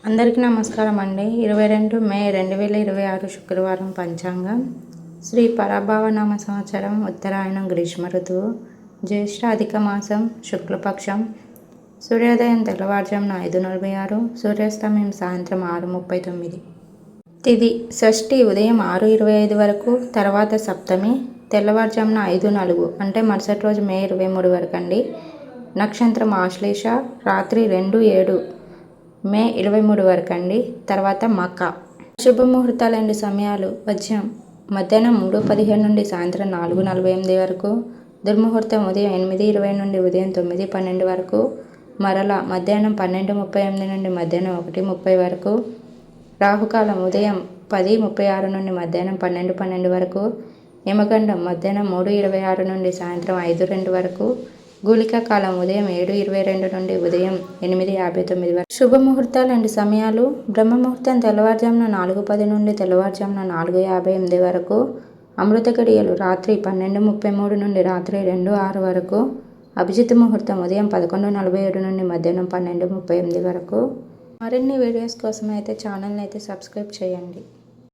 అందరికీ నమస్కారం అండి. 22 మే 2026 శుక్రవారం పంచాంగం. శ్రీ పరాభవనామ సంవత్సరం, ఉత్తరాయణం, గ్రీష్మ ఋతువు, జ్యేష్ఠ అధిక మాసం, శుక్లపక్షం. సూర్యోదయం తెల్లవారుజామున 5:46, సూర్యాస్తమయం సాయంత్రం 6:39. తిథి షష్ఠి ఉదయం 6:25 వరకు, తర్వాత సప్తమి తెల్లవారుజామున 5:04 అంటే మరుసటి రోజు మే 23 వరకు అండి. నక్షత్రం ఆశ్లేష రాత్రి 2:07 మే 23 వరకు అండి. తర్వాత మక. శుభముహూర్తాలు అండి సమయాలు ఉదయం మధ్యాహ్నం 3:15 నుండి సాయంత్రం 4:48 వరకు. దుర్ముహూర్తం ఉదయం 8:20 నుండి ఉదయం 9:12 వరకు. మరల మధ్యాహ్నం 12:38 నుండి మధ్యాహ్నం 1:30 వరకు. రాహుకాలం ఉదయం 10:36 నుండి మధ్యాహ్నం 12:12 వరకు. యమగండం మధ్యాహ్నం 3:26 నుండి సాయంత్రం 5:02 వరకు. గుళిక కాలం ఉదయం 7:22 నుండి ఉదయం 8:59 వరకు. శుభముహూర్తాలు అండి సమయాలు బ్రహ్మముహూర్తం తెల్లవారుజామున 4:10 నుండి తెల్లవారుజామున 4:58 వరకు. అమృత గడియలు రాత్రి 12:33 నుండి రాత్రి 2:06 వరకు. అభిజిత్ ముహూర్తం ఉదయం 11:47 నుండి మధ్యాహ్నం 12:38 వరకు. మరిన్ని వీడియోస్ కోసం అయితే ఛానల్ని అయితే సబ్స్క్రైబ్ చేయండి.